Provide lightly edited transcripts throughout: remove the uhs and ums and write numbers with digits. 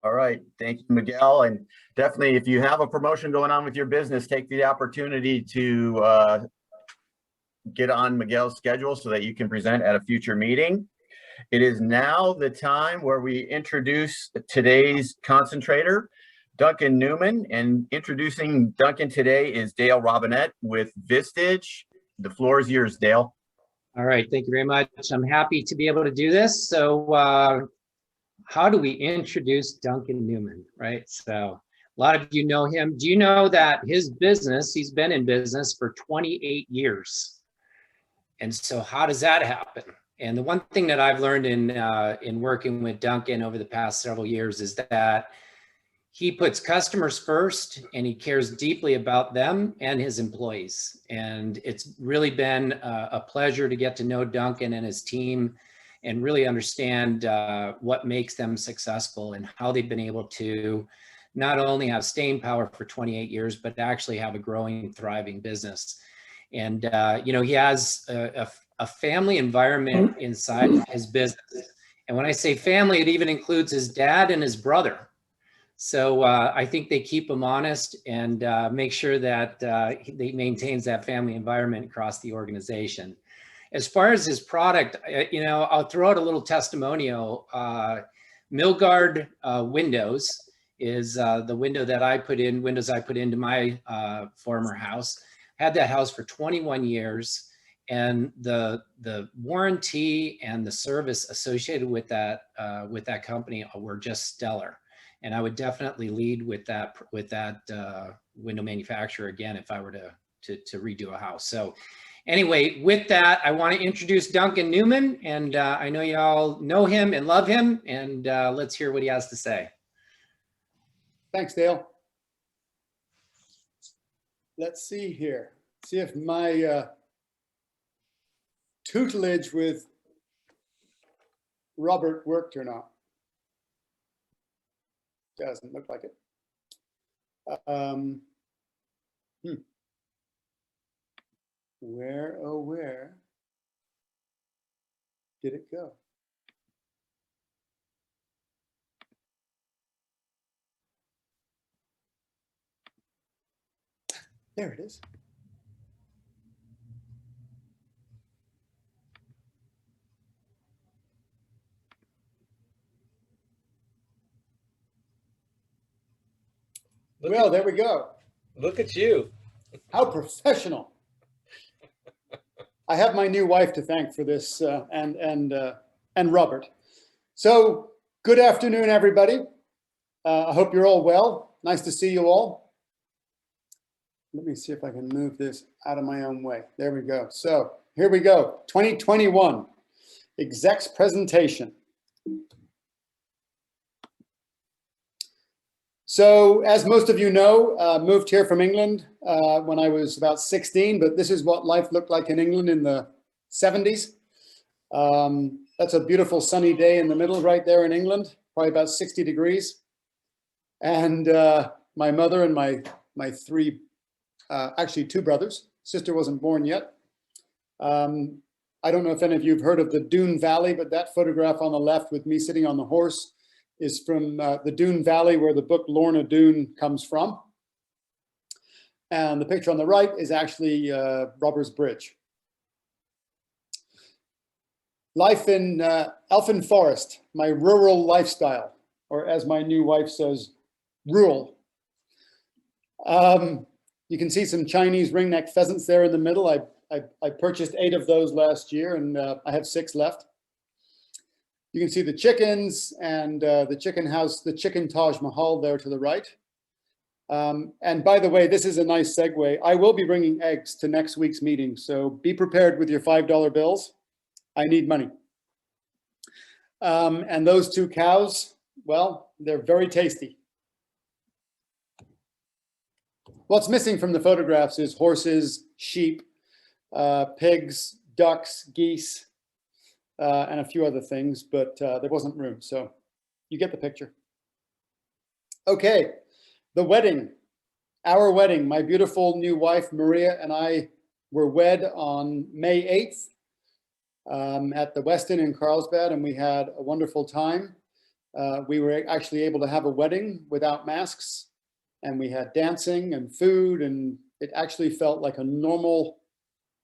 All right, thank you, Miguel. And definitely, if you have a promotion going on with your business, take the opportunity to get on Miguel's schedule so that you can present at a future meeting. It is now the time where we introduce today's concentrator, Duncan Newman. And introducing Duncan today is Dale Robinette with Vistage. The floor is yours, Dale. All right, thank you very much. I'm happy to be able to do this. So how do we introduce Duncan Newman, right? So a lot of you know him. Do you know that his business, he's been in business for 28 years. And so how does that happen? And the one thing that I've learned in working with Duncan over the past several years is that he puts customers first and he cares deeply about them and his employees. And it's really been a pleasure to get to know Duncan and his team and really understand what makes them successful and how they've been able to not only have staying power for 28 years, but actually have a growing, thriving business. And, you know, he has a family environment inside his business. And when I say family, it even includes his dad and his brother. So I think they keep him honest and make sure that he maintains that family environment across the organization. As far as his product, you know, I'll throw out a little testimonial. Milgard Windows is the window that I put in, windows I put into my former house. Had that house for 21 years, and the warranty and the service associated with that company were just stellar. And I would definitely lead with that window manufacturer again if I were to redo a house. So anyway, with that, I want to introduce Duncan Newman, and I know you all know him and love him, and let's hear what he has to say. Thanks, Dale. Let's see here. See if my tutelage with Robert worked or not. Doesn't look like it. Where, oh, where did it go? There it is. Well, there we go. Look at you. How professional. I have my new wife to thank for this and Robert. So good afternoon, everybody. I hope you're all well. Nice to see you all. Let me see if I can move this out of my own way. There we go. So here we go. 2021 execs presentation. So as most of you know, moved here from England when I was about 16, but this is what life looked like in England in the 70s. That's a beautiful sunny day in the middle right there in England, probably about 60 degrees. And my mother and my three, actually two brothers, sister wasn't born yet. I don't know if any of you have heard of the Doon Valley, but that photograph on the left with me sitting on the horse is from the Doon Valley, where the book Lorna Doone comes from. And the picture on the right is actually Robbers Bridge. Life in Elfin Forest, my rural lifestyle, or as my new wife says, rural. You can see some Chinese ringneck pheasants there in the middle. I purchased 8 of those last year, and I have 6 left. You can see the chickens and the chicken house, the chicken Taj Mahal there to the right. And by the way, this is a nice segue. I will be bringing eggs to next week's meeting, so be prepared with your $5 bills. I need money. And those 2 cows, well, they're very tasty. What's missing from the photographs is horses, sheep, pigs, ducks, geese, and a few other things, but there wasn't room, so you get the picture. Okay, the wedding, our wedding. My beautiful new wife, Maria, and I were wed on May 8th at the Westin in Carlsbad, and we had a wonderful time. We were actually able to have a wedding without masks, and we had dancing and food, and it actually felt like a normal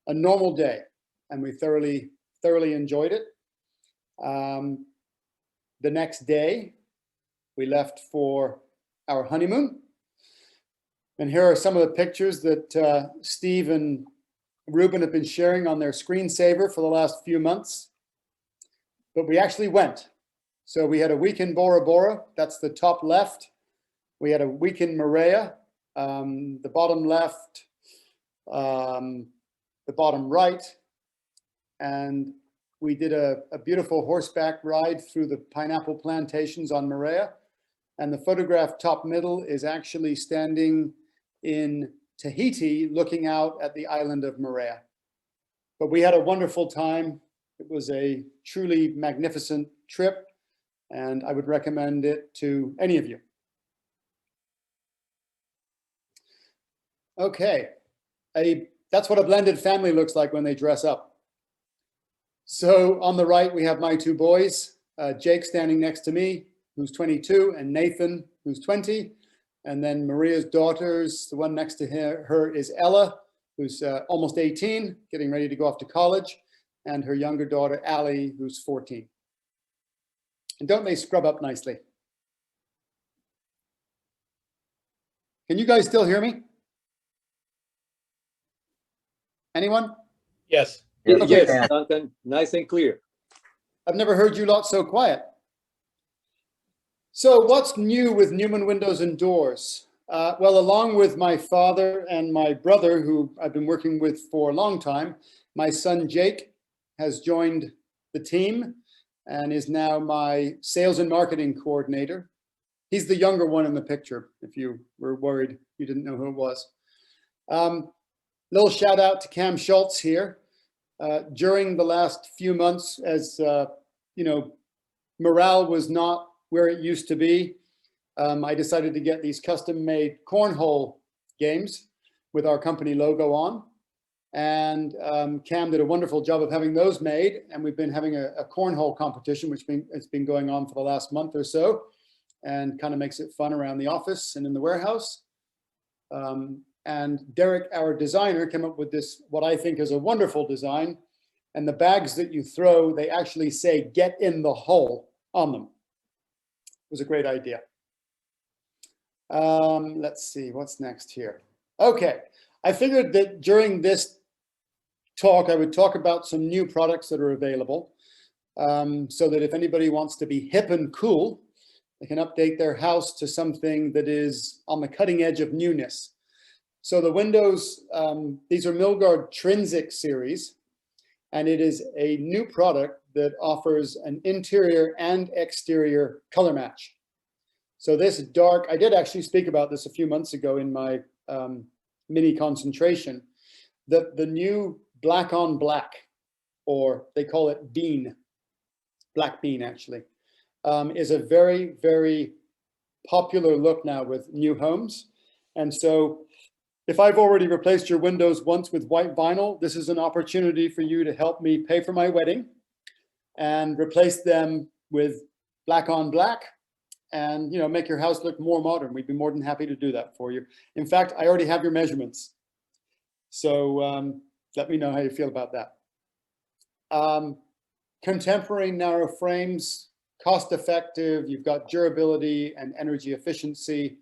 day, and we thoroughly enjoyed it. The next day, we left for our honeymoon. And here are some of the pictures that Steve and Ruben have been sharing on their screensaver for the last few months. But we actually went. So we had a week in Bora Bora, that's the top left. We had a week in Moorea, the bottom left, the bottom right. And we did a beautiful horseback ride through the pineapple plantations on Moorea. And the photograph top middle is actually standing in Tahiti, looking out at the island of Moorea. But we had a wonderful time. It was a truly magnificent trip, and I would recommend it to any of you. Okay, that's what a blended family looks like when they dress up. So on the right, we have my two boys, Jake standing next to me, who's 22, and Nathan, who's 20. And then Maria's daughters, the one next to her is Ella, who's almost 18, getting ready to go off to college, and her younger daughter, Allie, who's 14. And don't they scrub up nicely? Can you guys still hear me? Anyone? Yes. Okay. Yes, Duncan, nice and clear. I've never heard you lot so quiet. So what's new with Newman Windows and Doors? Well, along with my father and my brother, who I've been working with for a long time, my son Jake has joined the team and is now my sales and marketing coordinator. He's the younger one in the picture, if you were worried you didn't know who it was. Little shout out to Cam Schultz here. During the last few months, as you know, morale was not where it used to be. I decided to get these custom-made cornhole games with our company logo on. And Cam did a wonderful job of having those made. And we've been having a cornhole competition, which has been going on for the last month or so, and kind of makes it fun around the office and in the warehouse. And Derek, our designer, came up with this, what I think is a wonderful design. And the bags that you throw, they actually say, "Get in the hole" on them. It was a great idea. Let's see, what's next here? Okay, I figured that during this talk, I would talk about some new products that are available, so that if anybody wants to be hip and cool, they can update their house to something that is on the cutting edge of newness. So the windows, these are Milgard Trinsic series, and it is a new product that offers an interior and exterior color match. So this dark, I did actually speak about this a few months ago in my mini concentration, that the new black on black, or they call it bean, black bean actually, is a very, very popular look now with new homes. And so if I've already replaced your windows once with white vinyl, this is an opportunity for you to help me pay for my wedding and replace them with black on black and, you know, make your house look more modern. We'd be more than happy to do that for you. In fact, I already have your measurements. So let me know how you feel about that. Contemporary narrow frames, cost effective, you've got durability and energy efficiency,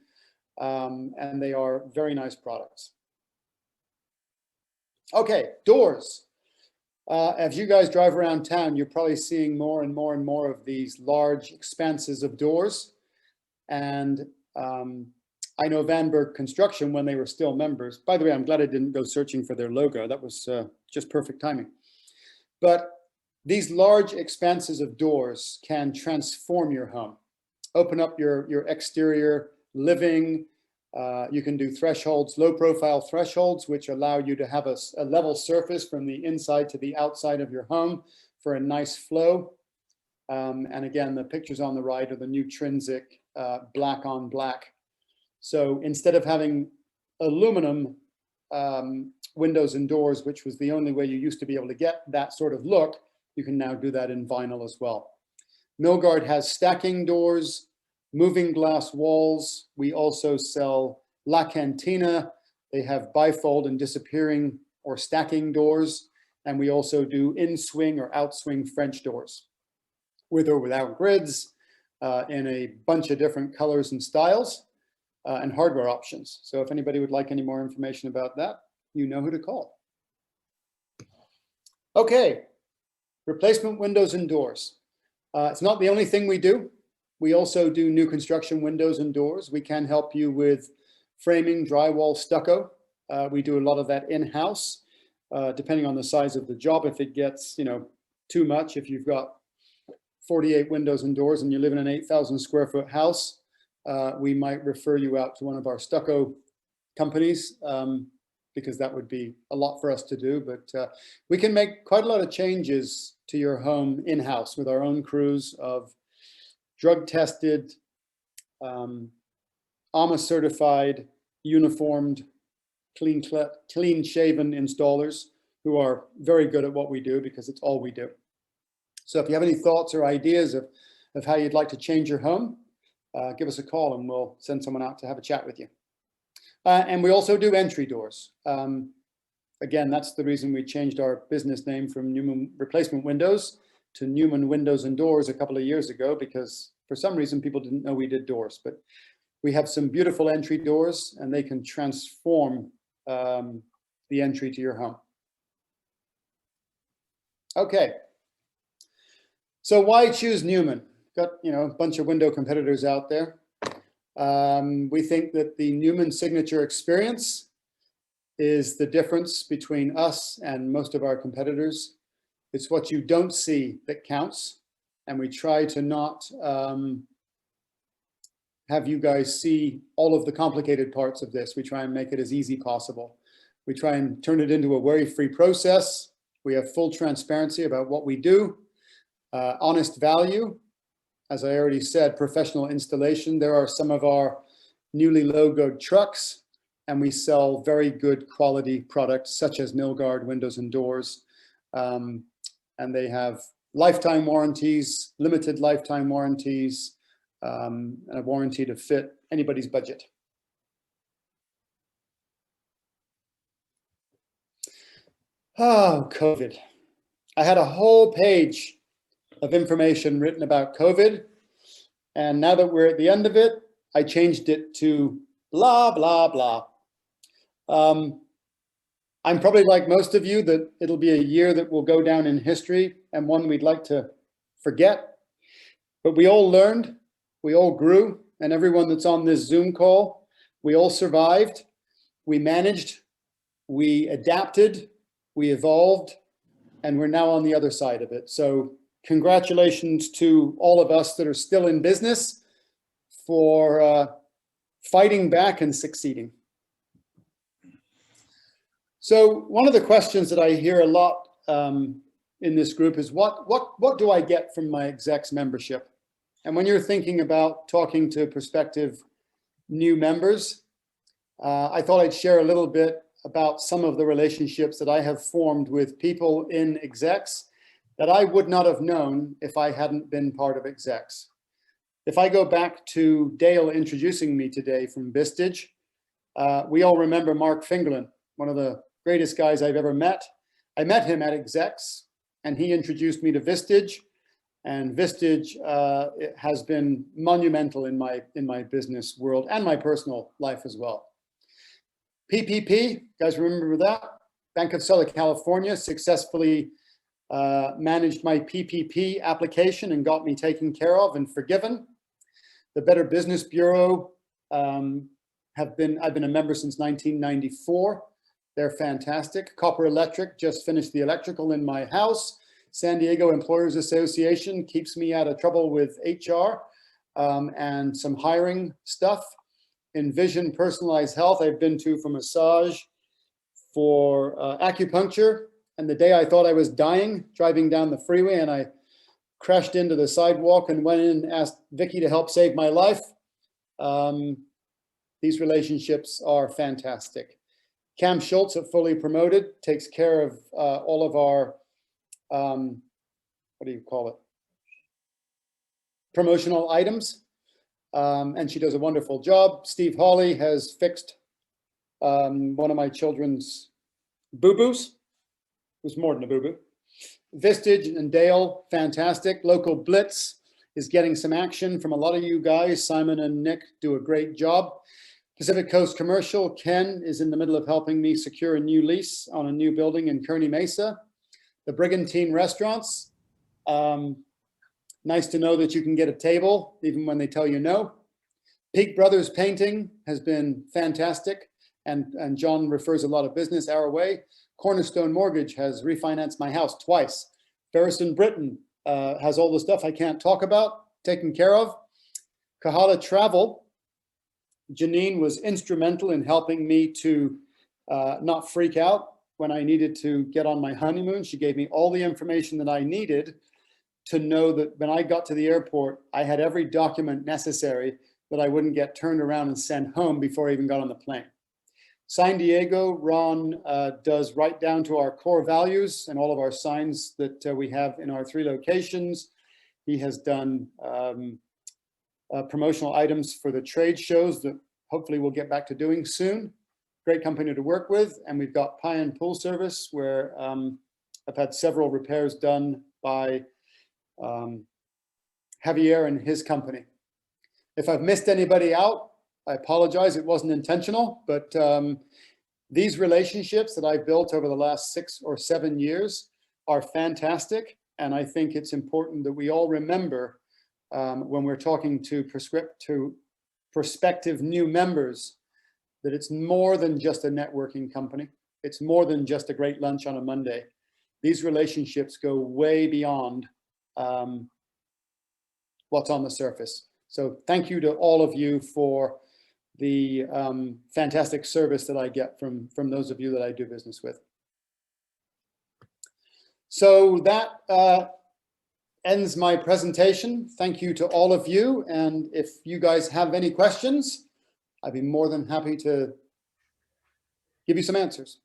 and they are very nice products. Okay, doors. As you guys drive around town, you're probably seeing more and more and more of these large expanses of doors. And I know Vanberg Construction, when they were still members, by the way, I'm glad I didn't go searching for their logo. That was just perfect timing. But these large expanses of doors can transform your home, open up your exterior living. You can do thresholds, low profile thresholds, which allow you to have a level surface from the inside to the outside of your home for a nice flow. And again, the pictures on the right are the new Trinsic black on black. So instead of having aluminum windows and doors, which was the only way you used to be able to get that sort of look, you can now do that in vinyl as well. Milgard has stacking doors, moving glass walls. We also sell La Cantina. They have bifold and disappearing or stacking doors. And we also do in-swing or out-swing French doors, with or without grids, in a bunch of different colors and styles, and hardware options. So if anybody would like any more information about that, you know who to call. Okay, replacement windows and doors. It's not the only thing we do. We also do new construction windows and doors. We can help you with framing, drywall, stucco. We do a lot of that in-house, depending on the size of the job. If it gets, too much, if you've got 48 windows and doors and you live in an 8,000 square foot house, we might refer you out to one of our stucco companies, because that would be a lot for us to do. But we can make quite a lot of changes to your home in-house with our own crews of drug tested, AMA certified, uniformed, clean shaven installers who are very good at what we do, because it's all we do. So if you have any thoughts or ideas of how you'd like to change your home, give us a call and we'll send someone out to have a chat with you. And we also do entry doors. Again, that's the reason we changed our business name from Newman Replacement Windows to Newman Windows and Doors a couple of years ago, because for some reason people didn't know we did doors. But we have some beautiful entry doors and they can transform the entry to your home. Okay. So why choose Newman? Got, a bunch of window competitors out there. We think that the Newman signature experience is the difference between us and most of our competitors. It's what you don't see that counts. And we try to not have you guys see all of the complicated parts of this. We try and make it as easy possible. We try and turn it into a worry-free process. We have full transparency about what we do, honest value. As I already said, professional installation. There are some of our newly logoed trucks, and we sell very good quality products such as Milgard windows and doors. And they have lifetime warranties, limited lifetime warranties, and a warranty to fit anybody's budget. Oh, COVID. I had a whole page of information written about COVID. And now that we're at the end of it, I changed it to blah, blah, blah. I'm probably like most of you that it'll be a year that will go down in history and one we'd like to forget. But we all learned, we all grew, and everyone that's on this Zoom call, we all survived, we managed, we adapted, we evolved, and we're now on the other side of it. So congratulations to all of us that are still in business for fighting back and succeeding. So one of the questions that I hear a lot in this group is what do I get from my execs membership? And when you're thinking about talking to prospective new members, I thought I'd share a little bit about some of the relationships that I have formed with people in execs that I would not have known if I hadn't been part of execs. If I go back to Dale introducing me today from Vistage, we all remember Mark Fingerlin, one of the greatest guys I've ever met. I met him at execs and he introduced me to Vistage, and Vistage has been monumental in my business world and my personal life as well. PPP, guys remember that? Bank of Southern California successfully managed my PPP application and got me taken care of and forgiven. The Better Business Bureau, I've been a member since 1994. They're fantastic. Copper Electric just finished the electrical in my house. San Diego Employers Association keeps me out of trouble with HR and some hiring stuff. Envision Personalized Health, I've been to for massage, for acupuncture. And the day I thought I was dying, driving down the freeway, and I crashed into the sidewalk and went in and asked Vicky to help save my life. These relationships are fantastic. Cam Schultz at Fully Promoted takes care of all of our, what do you call it? promotional items. And she does a wonderful job. Steve Hawley has fixed one of my children's boo-boos. It was more than a boo-boo. Vistage and Dale, fantastic. Local Blitz is getting some action from a lot of you guys. Simon and Nick do a great job. Pacific Coast Commercial, Ken is in the middle of helping me secure a new lease on a new building in Kearney Mesa. The Brigantine Restaurants, nice to know that you can get a table even when they tell you no. Peak Brothers Painting has been fantastic, and John refers a lot of business our way. Cornerstone Mortgage has refinanced my house twice. Ferris & Britton has all the stuff I can't talk about taken care of. Kahala Travel, Janine was instrumental in helping me to not freak out when I needed to get on my honeymoon. She gave me all the information that I needed to know that when I got to the airport, I had every document necessary that I wouldn't get turned around and sent home before I even got on the plane. Sign Diego, Ron does right down to our core values and all of our signs that we have in our 3 locations. He has done promotional items for the trade shows that hopefully we'll get back to doing soon. Great company to work with. And we've got Payan Pool Service, where I've had several repairs done by Javier and his company. If I've missed anybody out, I apologize, it wasn't intentional, but these relationships that I've built over the last 6 or 7 years are fantastic. And I think it's important that we all remember when we're talking to prospective new members, that it's more than just a networking company. It's more than just a great lunch on a Monday. These relationships go way beyond what's on the surface. So thank you to all of you for the fantastic service that I get from those of you that I do business with. So that ends my presentation. Thank you to all of you. And if you guys have any questions, I'd be more than happy to give you some answers.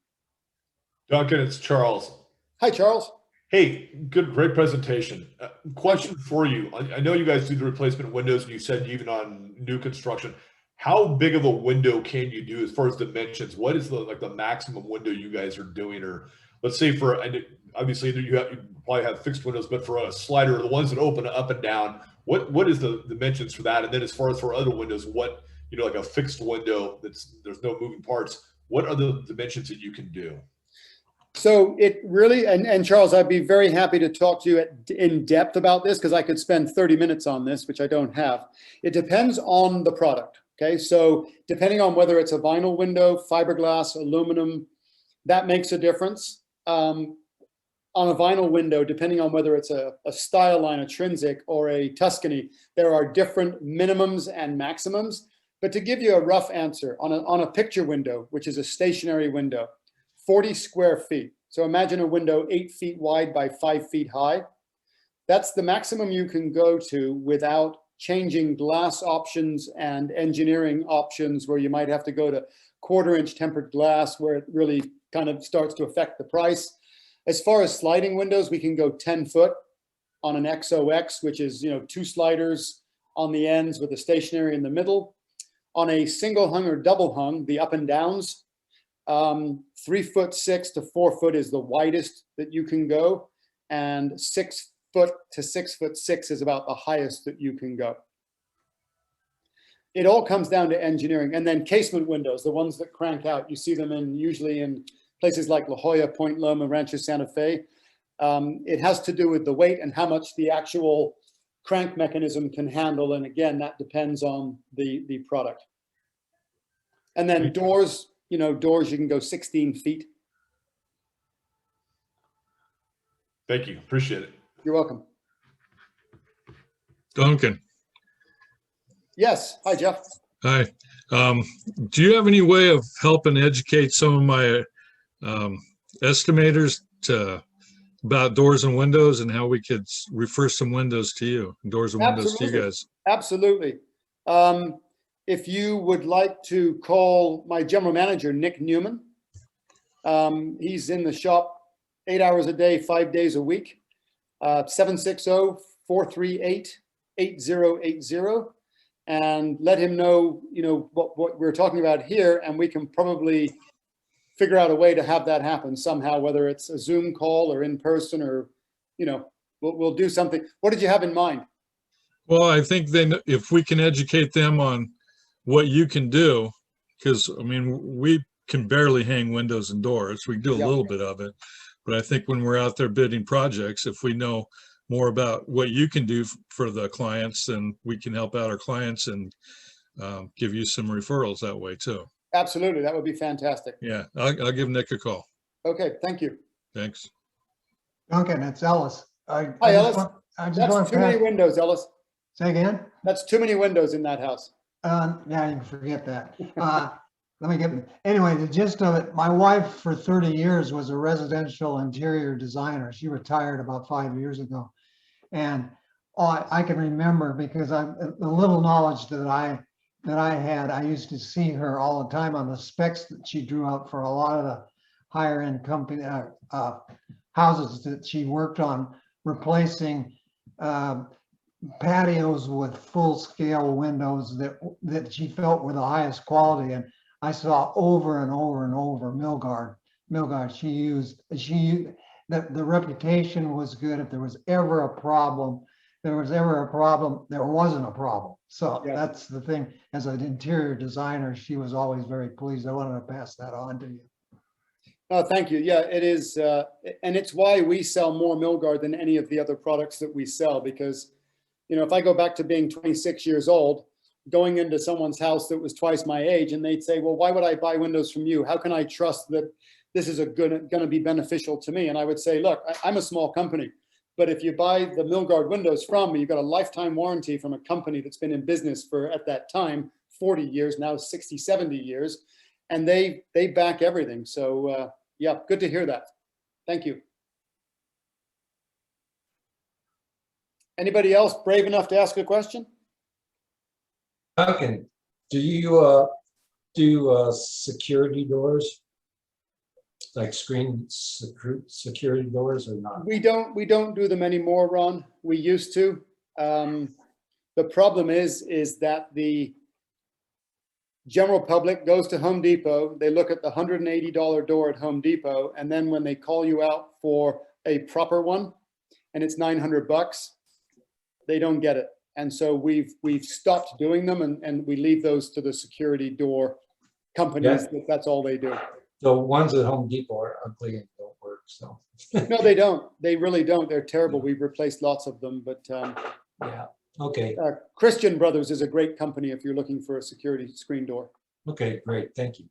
Duncan, it's Charles. Hi, Charles. Hey, great presentation. Question for you. I know you guys do the replacement windows, and you said even on new construction. How big of a window can you do as far as dimensions? What is the maximum window you guys are doing? Or let's say for, and obviously you probably have fixed windows, but for a slider, the ones that open up and down, what is the dimensions for that? And then as far as for other windows, what, like a fixed window there's no moving parts, what are the dimensions that you can do? So it really, and Charles, I'd be very happy to talk to you in depth about this, because I could spend 30 minutes on this, which I don't have. It depends on the product. Okay, so depending on whether it's a vinyl window, fiberglass, aluminum, that makes a difference. On a vinyl window, depending on whether it's a style line, a Trinsic, or a Tuscany, there are different minimums and maximums. But to give you a rough answer, on a picture window, which is a stationary window, 40 square feet. So imagine a window 8 feet wide by 5 feet high. That's the maximum you can go to without changing glass options and engineering options, where you might have to go to 1/4-inch tempered glass, where it really kind of starts to affect the price. As far as sliding windows, we can go 10 foot on an XOX, which is 2 sliders on the ends with a stationary in the middle. On a single hung or double hung, the up and downs, 3'6" to 4 foot is the widest that you can go, and 6 foot to 6'6" is about the highest that you can go. It all comes down to engineering. And then casement windows, the ones that crank out, you see them usually in places like La Jolla, Point Loma, Rancho Santa Fe. It has to do with the weight and how much the actual crank mechanism can handle. And again, that depends on the product. And then doors, doors, you can go 16 feet. Thank you. Appreciate it. You're welcome. Duncan. Yes. Hi, Jeff. Hi. Do you have any way of helping educate some of my estimators about doors and windows, and how we could refer some windows to you, doors and windows to you guys? Absolutely. If you would like to call my general manager, Nick Newman, he's in the shop 8 hours a day, 5 days a week. 760-438-8255. 8080 and let him know, what we're talking about here, and we can probably figure out a way to have that happen somehow, whether it's a Zoom call or in person, or, we'll do something. What did you have in mind? Well, I think then if we can educate them on what you can do, because I mean, we can barely hang windows and doors. We can do a little bit of it, but I think when we're out there bidding projects, if we know more about what you can do for the clients, then we can help out our clients and give you some referrals that way too. Absolutely, that would be fantastic. Yeah, I'll give Nick a call. Okay, thank you. Thanks. Duncan, it's Ellis. Hi, Ellis. That's too many windows, Ellis. Say again? That's too many windows in that house. Yeah, you can forget that. Anyway, the gist of it, my wife for 30 years was a residential interior designer. She retired about 5 years ago. And I can remember, because the little knowledge that I had, I used to see her all the time on the specs that she drew out for a lot of the higher end company houses that she worked on, replacing patios with full scale windows that she felt were the highest quality. And I saw over and over and over Milgard. The reputation was good. If there was ever a problem, there wasn't a problem. So that's the thing. As an interior designer, she was always very pleased. I wanted to pass that on to you. Oh, thank you. Yeah, it is. And it's why we sell more Milgard than any of the other products that we sell, because, if I go back to being 26 years old, going into someone's house that was twice my age, and they'd say, well, why would I buy windows from you? How can I trust that this is going to be beneficial to me? And I would say, look, I'm a small company, but if you buy the Milgard windows from me, you've got a lifetime warranty from a company that's been in business for, at that time, 40 years, now 60, 70 years, and they back everything. So yeah, good to hear that. Thank you. Anybody else brave enough to ask a question? Duncan, do you do security doors, like screen security doors, or not? We don't do them anymore, Ron. We used to. The problem is that the general public goes to Home Depot, they look at the $180 door at Home Depot, and then when they call you out for a proper one and it's $900, they don't get it. And so we've stopped doing them, and we leave those to the security door companies. That's all they do. The ones at Home Depot are ugly and don't work, so. No, they don't. They really don't. They're terrible. We've replaced lots of them, but Yeah, okay. Christian Brothers is a great company if you're looking for a security screen door. Okay, great, thank you.